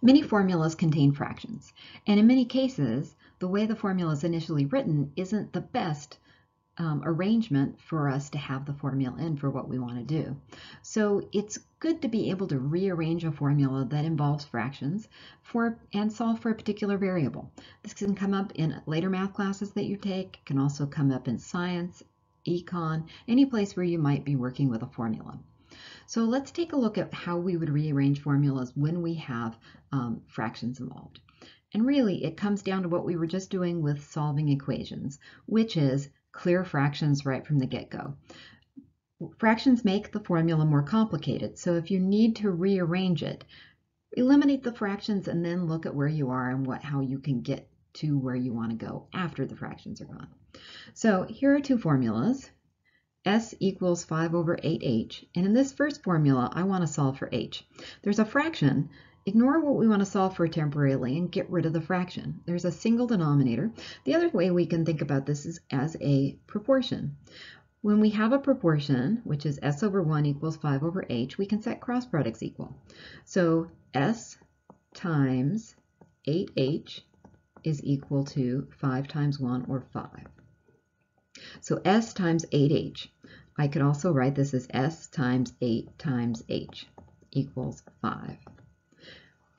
Many formulas contain fractions, and in many cases, the way the formula is initially written isn't the best arrangement for us to have the formula in for what we want to do. So it's good to be able to rearrange a formula that involves fractions and solve for a particular variable. This can come up in later math classes that you take. It can also come up in science, econ, any place where you might be working with a formula. So let's take a look at how we would rearrange formulas when we have fractions involved. And really, it comes down to what we were just doing with solving equations, which is clear fractions right from the get-go. Fractions make the formula more complicated, so if you need to rearrange it, eliminate the fractions and then look at where you are and how you can get to where you want to go after the fractions are gone. So here are two formulas. S equals 5 over 8h, and in this first formula, I want to solve for h. There's a fraction. Ignore what we want to solve for temporarily and get rid of the fraction. There's a single denominator. The other way we can think about this is as a proportion. When we have a proportion, which is s over 1 equals 5 over h, we can set cross products equal. So s times 8h is equal to 5 times 1, or 5. So s times 8h. I could also write this as s times 8 times h equals 5.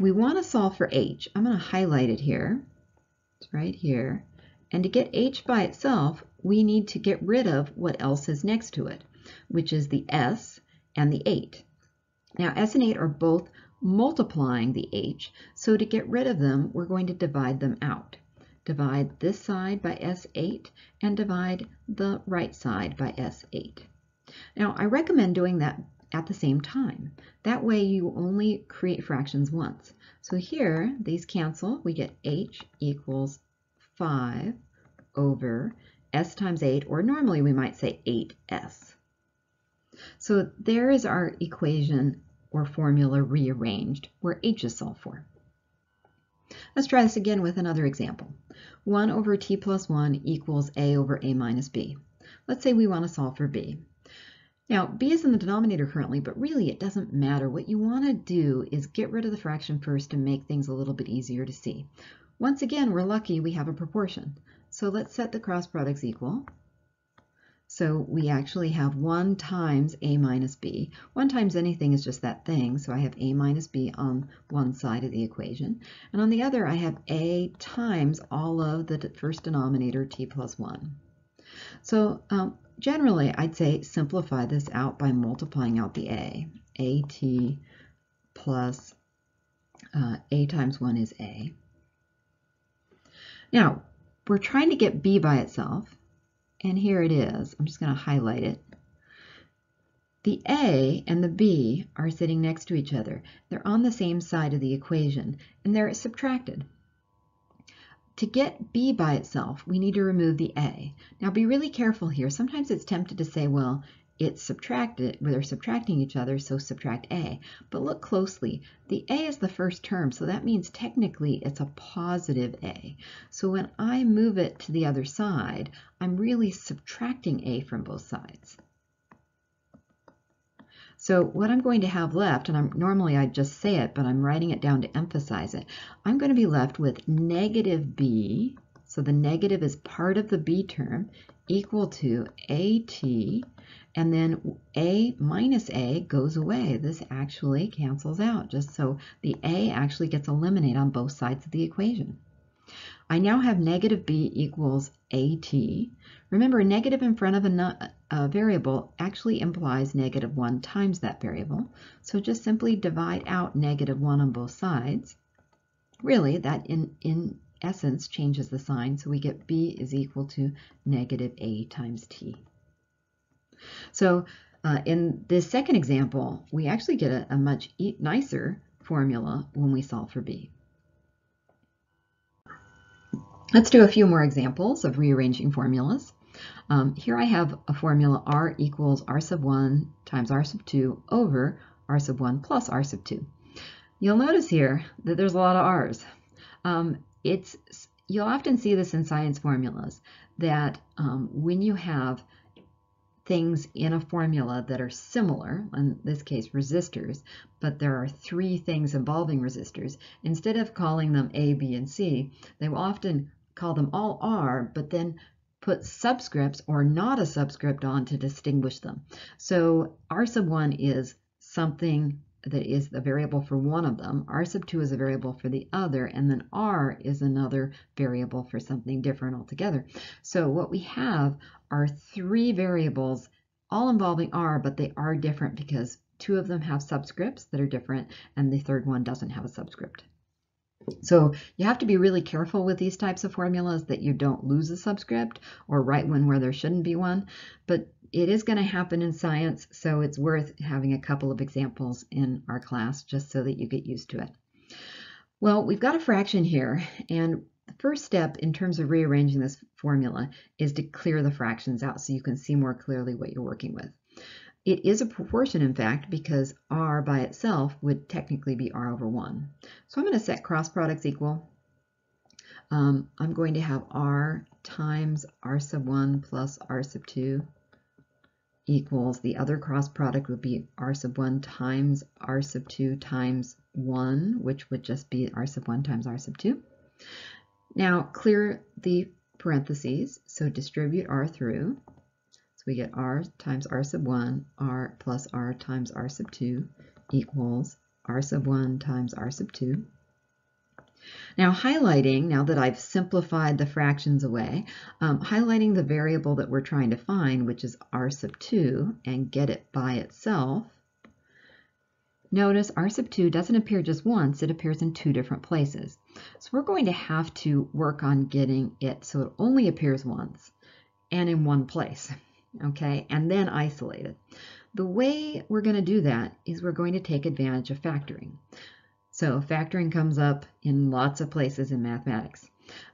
We want to solve for h. I'm going to highlight it here. It's right here. And to get h by itself, we need to get rid of what else is next to it, which is the s and the 8. Now, s and 8 are both multiplying the h, so to get rid of them, we're going to divide them out. Divide this side by s8 and divide the right side by s8. Now, I recommend doing that at the same time. That way you only create fractions once. So here, these cancel. We get h equals 5 over s times 8, or normally we might say 8s. So there is our equation or formula rearranged, where h is solved for. Let's try this again with another example. 1 over t plus 1 equals a over a minus b. Let's say we want to solve for b. Now, b is in the denominator currently, but really it doesn't matter. What you want to do is get rid of the fraction first to make things a little bit easier to see. Once again, we're lucky we have a proportion. So let's set the cross products equal. So we actually have 1 times a minus b. 1 times anything is just that thing, so I have a minus b on one side of the equation. And on the other, I have a times all of the first denominator, t plus 1. So generally, I'd say simplify this out by multiplying out the a. At plus a times 1 is a. Now, we're trying to get b by itself. And here it is. I'm just going to highlight it. The a and the b are sitting next to each other. They're on the same side of the equation, and they're subtracted. To get b by itself, we need to remove the a. Now be really careful here. Sometimes it's tempted to say, well, it's subtracted, where they're subtracting each other, so subtract a. But look closely. The a is the first term, so that means technically it's a positive a. So when I move it to the other side, I'm really subtracting a from both sides. So what I'm going to have left, and normally I'd just say it, but I'm writing it down to emphasize it, I'm going to be left with negative b, so the negative is part of the b term, equal to at, and then a minus a goes away. This actually cancels out, just so the a actually gets eliminated on both sides of the equation. I now have negative b equals at. Remember, a negative in front of a variable actually implies negative 1 times that variable. So just simply divide out negative 1 on both sides. Really, that in essence changes the sign, so we get b is equal to negative a times t. So in this second example, we actually get a much nicer formula when we solve for b. Let's do a few more examples of rearranging formulas. Here I have a formula r equals r sub 1 times r sub 2 over r sub 1 plus r sub 2. You'll notice here that there's a lot of r's. You'll often see this in science formulas, that when you have things in a formula that are similar, in this case resistors, but there are three things involving resistors, instead of calling them A, B, and C, they will often call them all R, but then put subscripts or not a subscript on to distinguish them. So R sub 1 is something that is the variable for one of them, R sub 2 is a variable for the other, and then R is another variable for something different altogether. So what we have are three variables all involving R, but they are different because two of them have subscripts that are different, and the third one doesn't have a subscript. So you have to be really careful with these types of formulas that you don't lose a subscript or write one where there shouldn't be one, but it is going to happen in science, so it's worth having a couple of examples in our class just so that you get used to it. Well, we've got a fraction here, and the first step in terms of rearranging this formula is to clear the fractions out so you can see more clearly what you're working with. It is a proportion, in fact, because R by itself would technically be R over 1. So I'm going to set cross products equal. I'm going to have R times R sub 1 plus R sub 2 equals, the other cross product would be R sub 1 times R sub 2 times 1, which would just be R sub 1 times R sub 2. Now clear the parentheses, so distribute R through. So we get R times R sub 1, R plus R times R sub 2 equals R sub 1 times R sub 2. Now highlighting, now that I've simplified the fractions away, highlighting the variable that we're trying to find, which is R sub 2, and get it by itself, notice R sub 2 doesn't appear just once, it appears in two different places. So we're going to have to work on getting it so it only appears once and in one place, okay, and then isolate it. The way we're going to do that is we're going to take advantage of factoring. So factoring comes up in lots of places in mathematics.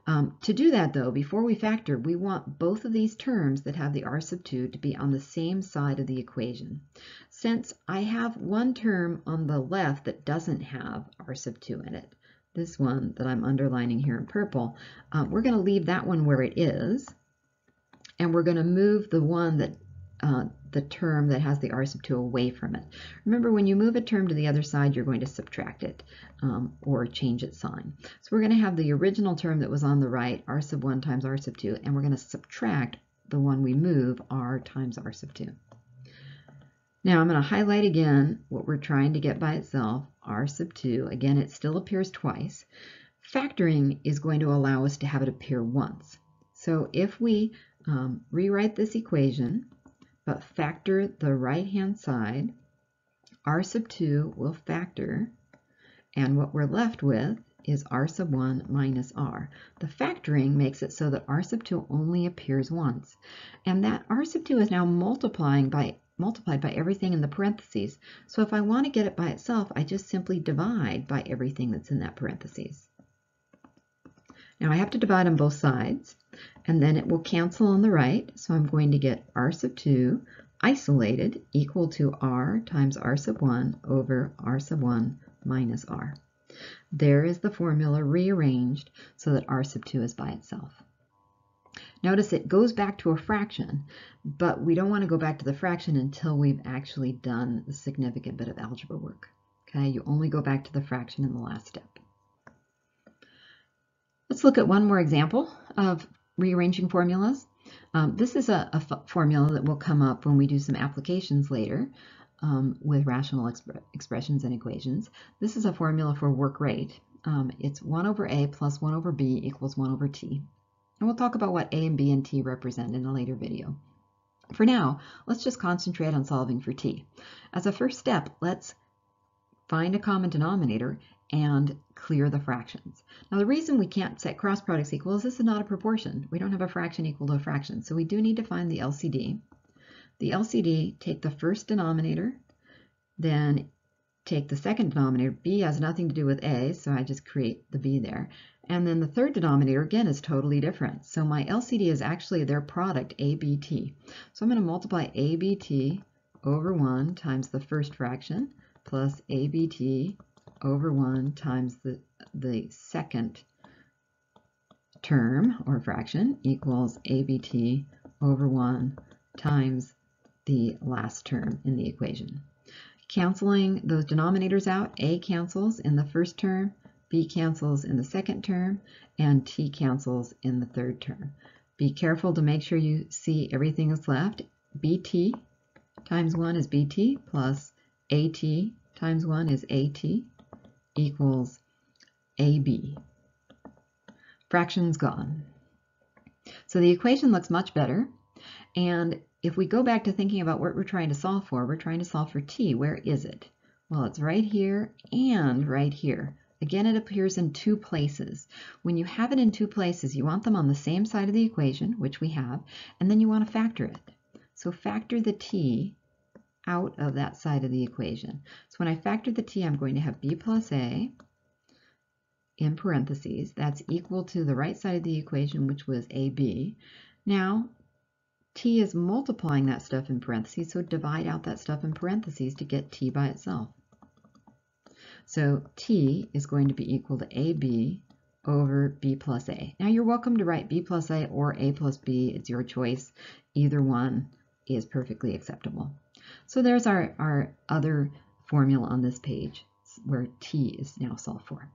To do that, though, before we factor, we want both of these terms that have the R sub 2 to be on the same side of the equation. Since I have one term on the left that doesn't have R sub 2 in it, this one that I'm underlining here in purple, we're going to leave that one where it is, and we're going to move the one that the term that has the R sub 2 away from it. Remember, when you move a term to the other side, you're going to subtract it or change its sign. So we're going to have the original term that was on the right, R sub 1 times R sub 2, and we're going to subtract the one we move, R times R sub 2. Now I'm going to highlight again what we're trying to get by itself, R sub 2. Again, it still appears twice. Factoring is going to allow us to have it appear once. So if we rewrite this equation, but factor the right-hand side, R sub 2 will factor, and what we're left with is R sub 1 minus R. The factoring makes it so that R sub 2 only appears once, and that R sub 2 is now multiplied by everything in the parentheses. So if I want to get it by itself, I just simply divide by everything that's in that parentheses. Now I have to divide on both sides, and then it will cancel on the right, so I'm going to get R sub 2 isolated equal to R times R sub 1 over R sub 1 minus R. There is the formula rearranged so that R sub 2 is by itself. Notice it goes back to a fraction, but we don't want to go back to the fraction until we've actually done the significant bit of algebra work. Okay, you only go back to the fraction in the last step. Let's look at one more example of rearranging formulas. This is a formula that will come up when we do some applications later with rational expressions and equations. This is a formula for work rate. It's 1 over A plus 1 over B equals 1 over T. And we'll talk about what A and B and T represent in a later video. For now, let's just concentrate on solving for T. As a first step, let's find a common denominator and clear the fractions. Now the reason we can't set cross products equal is this is not a proportion. We don't have a fraction equal to a fraction, so we do need to find the LCD. The LCD, take the first denominator, then take the second denominator. B has nothing to do with A, so I just create the B there. And then the third denominator, again, is totally different. So my LCD is actually their product, ABT. So I'm going to multiply ABT over 1 times the first fraction plus ABT over 1 times the second term or fraction equals ABT over 1 times the last term in the equation. Canceling those denominators out, a cancels in the first term, b cancels in the second term, and t cancels in the third term. Be careful to make sure you see everything that's left. bt times 1 is bt plus at times 1 is at equals ab. Fractions gone. So the equation looks much better. And if we go back to thinking about what we're trying to solve for, we're trying to solve for t. Where is it? Well, it's right here and right here. Again, it appears in two places. When you have it in two places, you want them on the same side of the equation, which we have, and then you want to factor it. So factor the t out of that side of the equation. So when I factor the t, I'm going to have b plus a in parentheses. That's equal to the right side of the equation, which was ab. Now, t is multiplying that stuff in parentheses, so divide out that stuff in parentheses to get t by itself. So t is going to be equal to ab over b plus a. Now you're welcome to write b plus a or a plus b. It's your choice. Either one is perfectly acceptable. So there's our other formula on this page where t is now solved for.